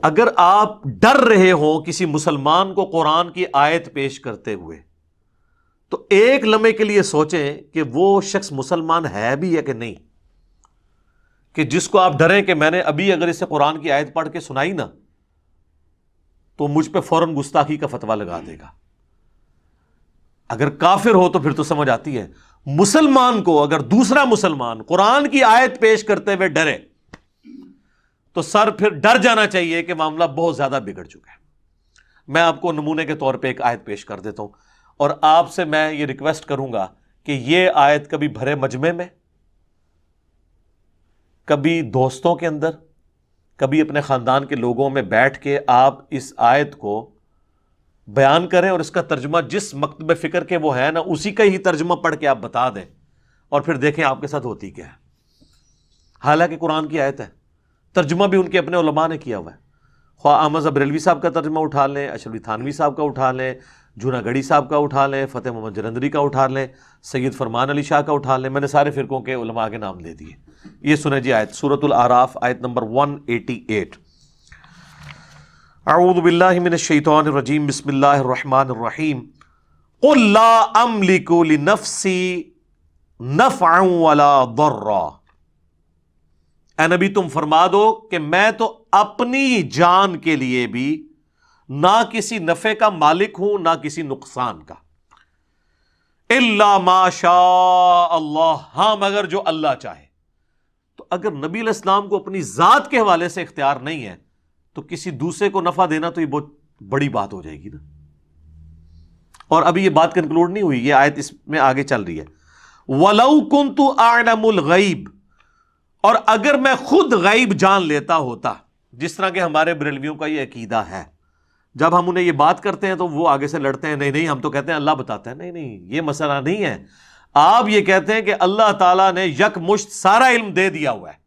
اگر آپ ڈر رہے ہوں کسی مسلمان کو قرآن کی آیت پیش کرتے ہوئے تو ایک لمحے کے لیے سوچیں کہ وہ شخص مسلمان ہے بھی یا کہ نہیں، کہ جس کو آپ ڈریں کہ میں نے ابھی اگر اسے قرآن کی آیت پڑھ کے سنائی نا تو مجھ پہ فوراً گستاخی کا فتویٰ لگا دے گا۔ اگر کافر ہو تو پھر تو سمجھ آتی ہے، مسلمان کو اگر دوسرا مسلمان قرآن کی آیت پیش کرتے ہوئے ڈرے تو سر پھر ڈر جانا چاہیے کہ معاملہ بہت زیادہ بگڑ چکا ہے۔ میں آپ کو نمونے کے طور پہ ایک آیت پیش کر دیتا ہوں، اور آپ سے میں یہ ریکویسٹ کروں گا کہ یہ آیت کبھی بھرے مجمع میں، کبھی دوستوں کے اندر، کبھی اپنے خاندان کے لوگوں میں بیٹھ کے آپ اس آیت کو بیان کریں اور اس کا ترجمہ جس مکتب فکر کے وہ ہے نا اسی کا ہی ترجمہ پڑھ کے آپ بتا دیں، اور پھر دیکھیں آپ کے ساتھ ہوتی کیا ہے۔ حالانکہ قرآن کی آیت ہے، ترجمہ بھی ان کے اپنے علماء نے کیا ہوا ہے، خواہ احمد بریلوی صاحب کا ترجمہ اٹھا لیں، اشرفی تھانوی صاحب کا اٹھا لیں، جونا گڑھی صاحب کا اٹھا لیں، فتح محمد جلندری کا اٹھا لیں، سید فرمان علی شاہ کا اٹھا لیں، میں نے سارے فرقوں کے علماء کے نام دے دیے۔ یہ سنیں جی آیت، سورۃ الاعراف، آیت نمبر 188۔ اعوذ باللہ من الشیطان الرجیم، بسم اللہ الرحمن الرحیم۔ قل لا املک لنفسی نفعا ولا ضرا، اے نبی تم فرما دو کہ میں تو اپنی جان کے لیے بھی نہ کسی نفع کا مالک ہوں نہ کسی نقصان کا، الا ما شاء اللہ، ہاں مگر جو اللہ چاہے۔ تو اگر نبی علیہ السلام کو اپنی ذات کے حوالے سے اختیار نہیں ہے تو کسی دوسرے کو نفع دینا تو یہ بہت بڑی بات ہو جائے گی نا۔ اور ابھی یہ بات کنکلوڈ نہیں ہوئی، یہ آیت اس میں آگے چل رہی ہے۔ وَلَوْ كُنْتُ أَعْلَمُ الْغَيْبِ، اور اگر میں خود غیب جان لیتا ہوتا، جس طرح کہ ہمارے بریلویوں کا یہ عقیدہ ہے، جب ہم انہیں یہ بات کرتے ہیں تو وہ آگے سے لڑتے ہیں، نہیں ہم تو کہتے ہیں اللہ بتاتا ہے۔ نہیں، یہ مسئلہ نہیں ہے۔ آپ یہ کہتے ہیں کہ اللہ تعالیٰ نے یک مشت سارا علم دے دیا ہوا ہے،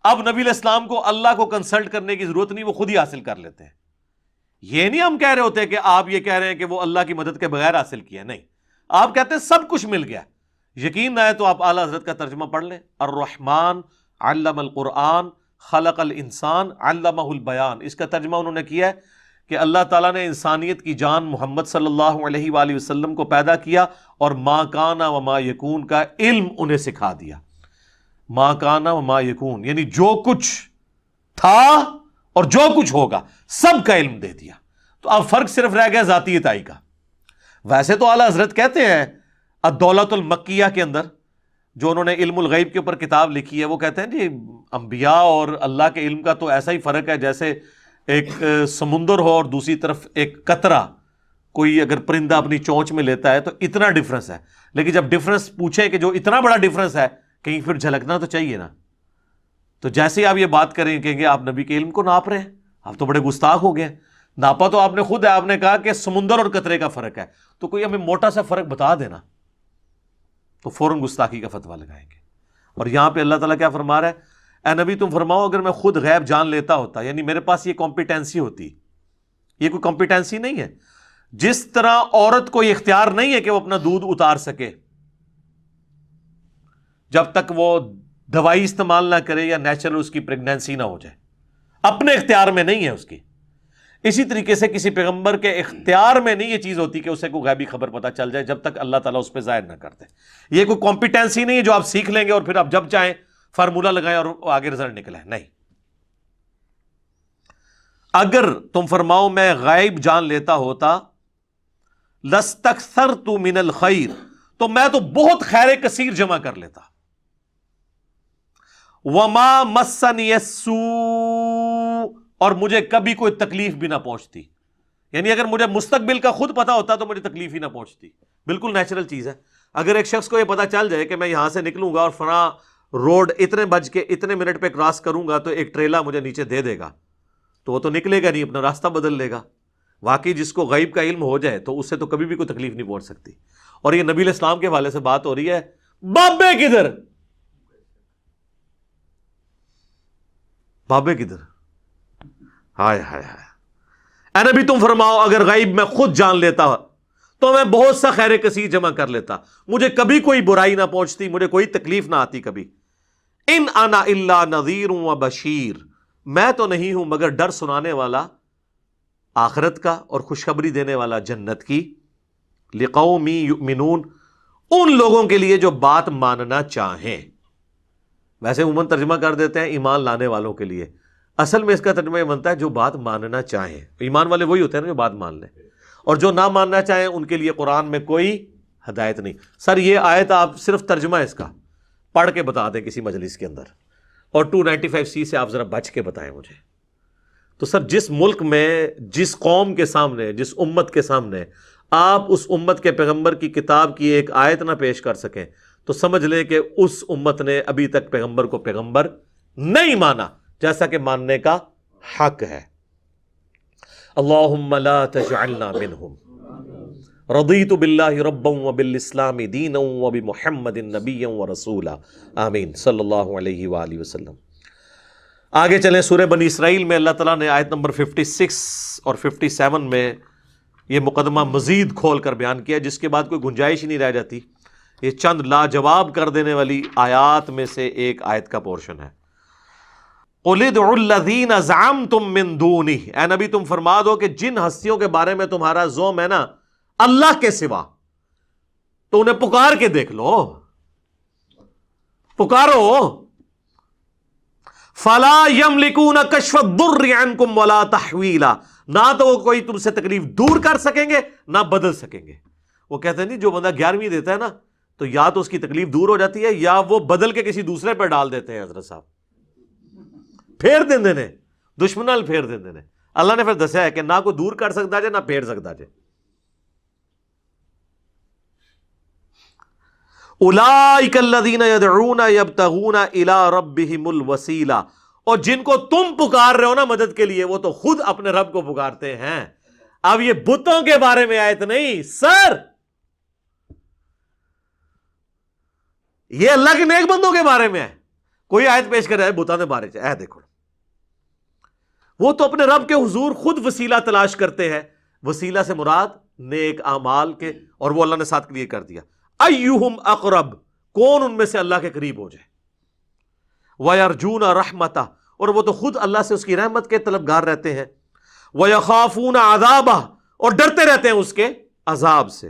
اب نبی علیہ السلام کو اللہ کو کنسلٹ کرنے کی ضرورت نہیں، وہ خود ہی حاصل کر لیتے ہیں۔ یہ نہیں ہم کہہ رہے ہوتے کہ آپ یہ کہہ رہے ہیں کہ وہ اللہ کی مدد کے بغیر حاصل کیا، نہیں، آپ کہتے ہیں سب کچھ مل گیا۔ یقین نہ ہے تو آپ اعلیٰ حضرت کا ترجمہ پڑھ لیں، الرحمن علم القرآن خلق الانسان علمہ البیان، اس کا ترجمہ انہوں نے کیا ہے کہ اللہ تعالیٰ نے انسانیت کی جان محمد صلی اللہ علیہ وآلہ وسلم کو پیدا کیا اور ما کان و ما یکون کا علم انہیں سکھا دیا۔ ما کان و ما یکون یعنی جو کچھ تھا اور جو کچھ ہوگا سب کا علم دے دیا۔ تو اب فرق صرف رہ گیا ذاتی عطائی کا۔ ویسے تو اعلیٰ حضرت کہتے ہیں الدولۃ المکیہ کے اندر، جو انہوں نے علم الغیب کے اوپر کتاب لکھی ہے، وہ کہتے ہیں جی انبیاء اور اللہ کے علم کا تو ایسا ہی فرق ہے جیسے ایک سمندر ہو اور دوسری طرف ایک قطرہ، کوئی اگر پرندہ اپنی چونچ میں لیتا ہے تو اتنا ڈفرنس ہے، لیکن جب ڈفرنس پوچھیں کہ جو اتنا بڑا ڈفرنس ہے کہیں پھر جھلکنا تو چاہیے نا۔ تو جیسے ہی آپ یہ بات کریں کہیں گے آپ نبی کے علم کو ناپ رہے ہیں، آپ تو بڑے گستاخ ہو گئے ہیں۔ ناپا تو آپ نے خود ہے، آپ نے کہا کہ سمندر اور قطرے کا فرق ہے، تو کوئی ہمیں موٹا سا فرق بتا دینا تو فوراً گستاخی کا فتویٰ لگائیں گے۔ اور یہاں پہ اللہ تعالیٰ کیا فرما رہا ہے؟ اے نبی تم فرماؤ اگر میں خود غیب جان لیتا ہوتا، یعنی میرے پاس یہ کمپیٹنسی ہوتی، یہ کوئی کمپیٹنسی نہیں ہے۔ جس طرح عورت کو یہ اختیار نہیں ہے کہ وہ اپنا دودھ اتار سکے جب تک وہ دوائی استعمال نہ کرے یا نیچرل اس کی پریگنینسی نہ ہو جائے، اپنے اختیار میں نہیں ہے اس کی، اسی طریقے سے کسی پیغمبر کے اختیار میں نہیں یہ چیز ہوتی کہ اسے کوئی غیبی خبر پتہ چل جائے جب تک اللہ تعالیٰ اس پہ ظاہر نہ کرتے۔ یہ کوئی کمپیٹنسی نہیں ہے جو آپ سیکھ لیں گے اور پھر آپ جب چاہیں فارمولہ لگائیں اور آگے رزلٹ نکلے، نہیں۔ اگر تم فرماؤ میں غیب جان لیتا ہوتا، لستکثرت من الخیر، تو میں تو بہت خیر کثیر جمع کر لیتا۔ وما مسنی السوء، اور مجھے کبھی کوئی تکلیف بھی نہ پہنچتی، یعنی اگر مجھے مستقبل کا خود پتا ہوتا تو مجھے تکلیف ہی نہ پہنچتی۔ بالکل نیچرل چیز ہے، اگر ایک شخص کو یہ پتا چل جائے کہ میں یہاں سے نکلوں گا اور فلاں روڈ اتنے بج کے اتنے منٹ پہ کراس کروں گا تو ایک ٹریلا مجھے نیچے دے دے گا، تو وہ تو نکلے گا نہیں، اپنا راستہ بدل لے گا۔ واقعی جس کو غیب کا علم ہو جائے تو اس سے تو کبھی بھی کوئی تکلیف نہیں پہنچ سکتی۔ اور یہ نبی علیہ السلام کے حوالے سے بات ہو رہی ہے، بابے کدھر، بابے کدھر، ہائے ہائے ہائے۔ اے نبی تم فرماؤ اگر غیب میں خود جان لیتا تو میں بہت سا خیر کثیر جمع کر لیتا، مجھے کبھی کوئی برائی نہ پہنچتی، مجھے کوئی تکلیف نہ آتی کبھی۔ ان انا الا نذیر و بشیر، میں تو نہیں ہوں مگر ڈر سنانے والا آخرت کا اور خوشخبری دینے والا جنت کی، لقوم یؤمنون، ان لوگوں کے لیے جو بات ماننا چاہیں۔ ویسے عموماً ترجمہ کر دیتے ہیں ایمان لانے والوں کے لیے، اصل میں اس کا ترجمہ یہ بنتا ہے جو بات ماننا چاہیں۔ ایمان والے وہی ہوتے ہیں نا جو بات مان لیں، اور جو نہ ماننا چاہیں ان کے لیے قرآن میں کوئی ہدایت نہیں۔ سر یہ آیت آپ صرف ترجمہ اس کا پڑھ کے بتا دیں کسی مجلس کے اندر، اور 295C سے آپ ذرا بچ کے بتائیں مجھے۔ تو سر جس ملک میں، جس قوم کے سامنے، جس امت کے سامنے آپ اس امت کے پیغمبر کی کتاب کی ایک آیت نہ پیش کر سکیں تو سمجھ لیں کہ اس امت نے ابھی تک پیغمبر کو پیغمبر نہیں مانا، جیسا کہ ماننے کا حق ہے۔ اللہم لا تجعلنا منہم، رضیت باللہ ربا وبالاسلام دینا وبمحمد نبیا ورسولا، آمین صلی اللہ علیہ وآلہ وسلم۔ آگے چلیں، سورہ بنی اسرائیل میں اللہ تعالیٰ نے آیت نمبر 56 اور 57 میں یہ مقدمہ مزید کھول کر بیان کیا، جس کے بعد کوئی گنجائش ہی نہیں رہ جاتی۔ یہ چند لاجواب کر دینے والی آیات میں سے ایک آیت کا پورشن ہے۔ قُلِ ادْعُوا الَّذِينَ زَعَمْتُم مِّن دُونِهِ، اے نبی تم فرما دو کہ جن ہستیوں کے بارے میں تمہارا زعم ہے نا اللہ کے سوا، تو انہیں پکار کے دیکھ لو، پکارو۔ فَلَا يَمْلِكُونَ كَشْفَ الضُّرِّ عَنْكُمْ وَلَا تَحْوِيلًا، نہ تو وہ کوئی تم سے تکلیف دور کر سکیں گے نہ بدل سکیں گے۔ وہ کہتے ہیں نہیں جو بندہ 11ویں دیتا ہے نا تو یا تو اس کی تکلیف دور ہو جاتی ہے یا وہ بدل کے کسی دوسرے پہ ڈال دیتے ہیں۔ حضرت صاحب پھیر دیں نے، دشمن نال پھیر دیں نے۔ اللہ نے پھر دسیا ہے کہ نہ کوئی دور کر سکتا جائے نہ پھیر سکتا جائے۔ اولئک الذین یدعون یبتغون الی ربہم الوسیلہ، اور جن کو تم پکار رہے ہو نا مدد کے لیے وہ تو خود اپنے رب کو پکارتے ہیں۔ اب یہ بتوں کے بارے میں آیت نہیں سر، یہ اللہ کے نیک بندوں کے بارے میں ہے۔ کوئی آیت پیش کر رہا ہے بتوں کے بارے میں، دیکھو وہ تو اپنے رب کے حضور خود وسیلہ تلاش کرتے ہیں۔ وسیلہ سے مراد نیک اعمال کے، اور وہ اللہ نے ساتھ کلیئر کر دیا، ایہم اقرب، کون ان میں سے اللہ کے قریب ہو جائے، وَيَرْجُونَ رَحْمَتَهُ، اور وہ تو خود اللہ سے اس کی رحمت کے طلبگار رہتے ہیں، وَيَخَافُونَ عَذَابَهُ، اور ڈرتے رہتے ہیں اس کے عذاب سے۔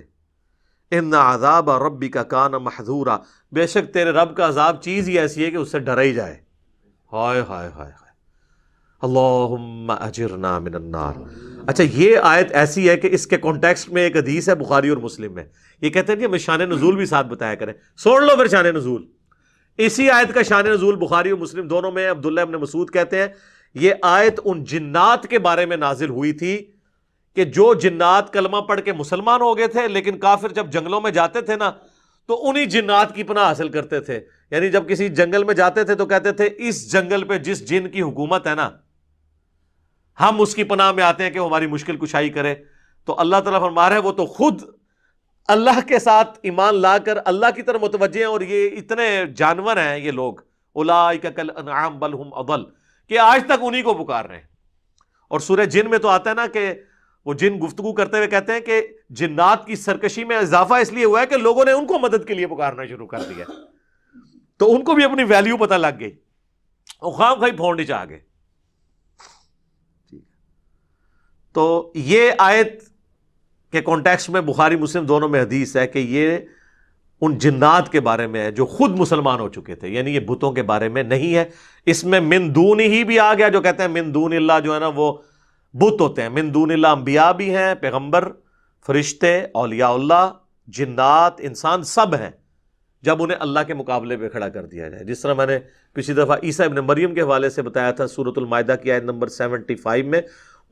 إِنَّ عَذَابَ رَبِّكَ كَانَ مَحْذُورًا، بے شک تیرے رب کا عذاب چیز ہی ایسی ہے کہ اس سے ڈرا ہی جائے۔ ہائے ہائے ہائے ہائے، اللہم اجرنا من النار۔ اچھا یہ آیت ایسی ہے کہ اس کے کانٹیکسٹ میں ایک حدیث ہے بخاری اور مسلم میں، یہ کہتے ہیں کہ ہمیں شان نزول بھی ساتھ بتایا کریں۔ سن لو پھر شان نزول، اسی آیت کا شان نزول بخاری اور مسلم دونوں میں عبداللہ ابن مسعود کہتے ہیں یہ آیت ان جنات کے بارے میں نازل ہوئی تھی کہ جو جنات کلمہ پڑھ کے مسلمان ہو گئے تھے لیکن کافر جب جنگلوں میں جاتے تھے نا تو انہی جنات کی پناہ حاصل کرتے تھے۔ یعنی جب کسی جنگل میں جاتے تھے تو کہتے تھے اس جنگل پہ جس جن کی حکومت ہے نا ہم اس کی پناہ میں آتے ہیں کہ وہ ہماری مشکل کشائی کرے۔ تو اللہ تعالیٰ فرما رہا ہے وہ تو خود اللہ کے ساتھ ایمان لا کر اللہ کی طرف متوجہ ہیں، اور یہ اتنے جانور ہیں یہ لوگ، اولئک کالانعام بل ہم اضل، کہ آج تک انہی کو پکار رہے ہیں۔ اور سورہ جن میں تو آتا ہے نا کہ وہ جن گفتگو کرتے ہوئے کہتے ہیں کہ جنات کی سرکشی میں اضافہ اس لیے ہوا ہے کہ لوگوں نے ان کو مدد کے لیے پکارنا شروع کر دیا، تو ان کو بھی اپنی ویلیو پتہ لگ گئی، وہ خام خواہ پھونڈ چاہ گئے۔ تو یہ آیت کے کانٹیکسٹ میں بخاری مسلم دونوں میں حدیث ہے کہ یہ ان جنات کے بارے میں ہے جو خود مسلمان ہو چکے تھے، یعنی یہ بتوں کے بارے میں نہیں ہے۔ اس میں من دون ہی بھی آ گیا، جو کہتے ہیں من دون اللہ جو ہے نا وہ بت ہوتے ہیں۔ من دون اللہ انبیاء بھی ہیں، پیغمبر، فرشتے، اولیاء اللہ، جنات، انسان سب ہیں جب انہیں اللہ کے مقابلے پہ کھڑا کر دیا جائے۔ جس طرح میں نے پچھلی دفعہ عیسیٰ ابن مریم کے حوالے سے بتایا تھا سورۃ المائدہ کی آیت نمبر 75 میں،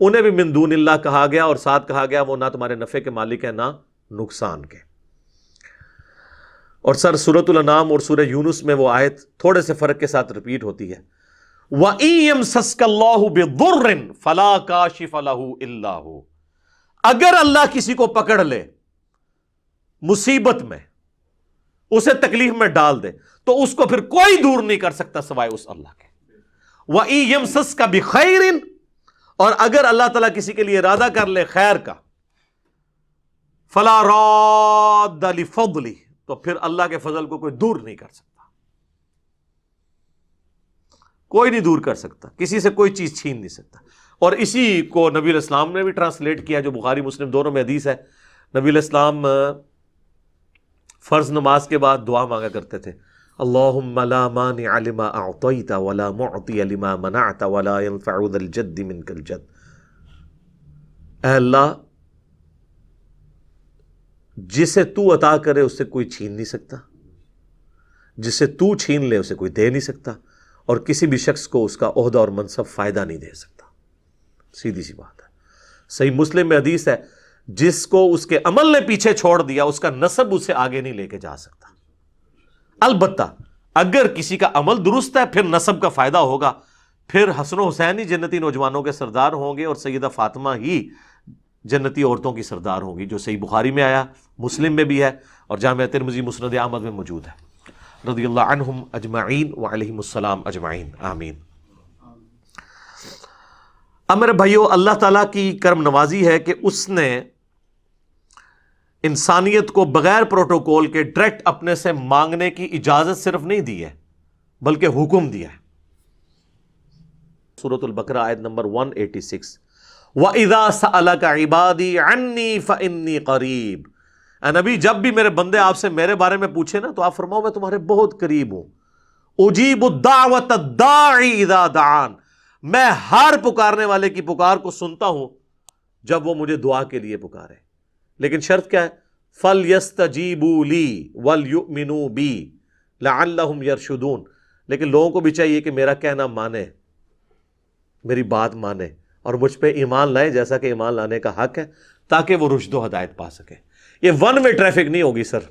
انہیں بھی من دون اللہ کہا گیا، اور ساتھ کہا گیا وہ نہ تمہارے نفع کے مالک ہیں نہ نقصان کے۔ اور سر سورۃ الانعام اور سورہ یونس میں وہ آیت تھوڑے سے فرق کے ساتھ ریپیٹ ہوتی ہے، وَإِن يَمْسَسْكَ اللَّهُ بِضُرٍّ فَلَا كَاشِفَ لَهُ إِلَّا هُوَ، اگر اللہ کسی کو پکڑ لے مصیبت میں، اسے تکلیف میں ڈال دے تو اس کو پھر کوئی دور نہیں کر سکتا سوائے اس اللہ کے۔ وَإِن يَمْسَسْكَ بِخَيْرٍ، اور اگر اللہ تعالیٰ کسی کے لیے ارادہ کر لے خیر کا، فَلَا رَادَّ لِفَضْلِهِ، تو پھر اللہ کے فضل کو کوئی دور نہیں کر سکتا۔ کوئی نہیں دور کر سکتا، کسی سے کوئی چیز چھین نہیں سکتا. اور اسی کو نبی علیہ السلام نے بھی ٹرانسلیٹ کیا، جو بخاری مسلم دونوں میں حدیث ہے. نبی علیہ السلام فرض نماز کے بعد دعا مانگا کرتے تھے، اللہم لا مانع لما اعطیت ولا معطی لما منعت ولا ينفع ذا الجد منک الجد. اے اللہ، جسے تو عطا کرے اس سے کوئی چھین نہیں سکتا، جسے تو چھین لے اسے کوئی دے نہیں سکتا، اور کسی بھی شخص کو اس کا عہدہ اور منصب فائدہ نہیں دے سکتا. سیدھی سی بات ہے. صحیح مسلم میں حدیث ہے، جس کو اس کے عمل نے پیچھے چھوڑ دیا اس کا نسب اسے آگے نہیں لے کے جا سکتا. البتہ اگر کسی کا عمل درست ہے پھر نسب کا فائدہ ہوگا، پھر حسن و حسین ہی جنتی نوجوانوں کے سردار ہوں گے، اور سیدہ فاطمہ ہی جنتی عورتوں کی سردار ہوں گی، جو صحیح بخاری میں آیا، مسلم میں بھی ہے، اور جامع ترمذی مسند احمد میں موجود ہے. رضی اللہ عنہم اجمعین وعلیہم السلام اجمعین، آمین. اب میرے بھائیو، اللہ تعالیٰ کی کرم نوازی ہے کہ اس نے انسانیت کو بغیر پروٹوکول کے ڈائریکٹ اپنے سے مانگنے کی اجازت صرف نہیں دی ہے بلکہ حکم دیا ہے. سورۃ البقرہ آیت نمبر 186، وَإِذَا سَأَلَكَ عِبَادِي عَنِّي فَإِنِّي قَرِيبٌ. اے نبی، جب بھی میرے بندے آپ سے میرے بارے میں پوچھے نا تو آپ فرماؤ میں تمہارے بہت قریب ہوں. اجیب الدعوۃ الداعی اذا دعان، میں ہر پکارنے والے کی پکار کو سنتا ہوں جب وہ مجھے دعا کے لیے پکارے. لیکن شرط کیا ہے؟ فَلْيَسْتَجِيبُوا لِي وَلْيُؤْمِنُوا بِي لَعَلَّهُمْ يَرْشُدُونَ. لیکن لوگوں کو بھی چاہیے کہ میرا کہنا مانے، میری بات مانے، اور مجھ پہ ایمان لائے جیسا کہ ایمان لانے کا حق ہے، تاکہ وہ رشد و ہدایت پا سکے. یہ ون وے ٹریفک نہیں ہوگی سر،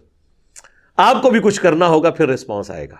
آپ کو بھی کچھ کرنا ہوگا، پھر رسپانس آئے گا.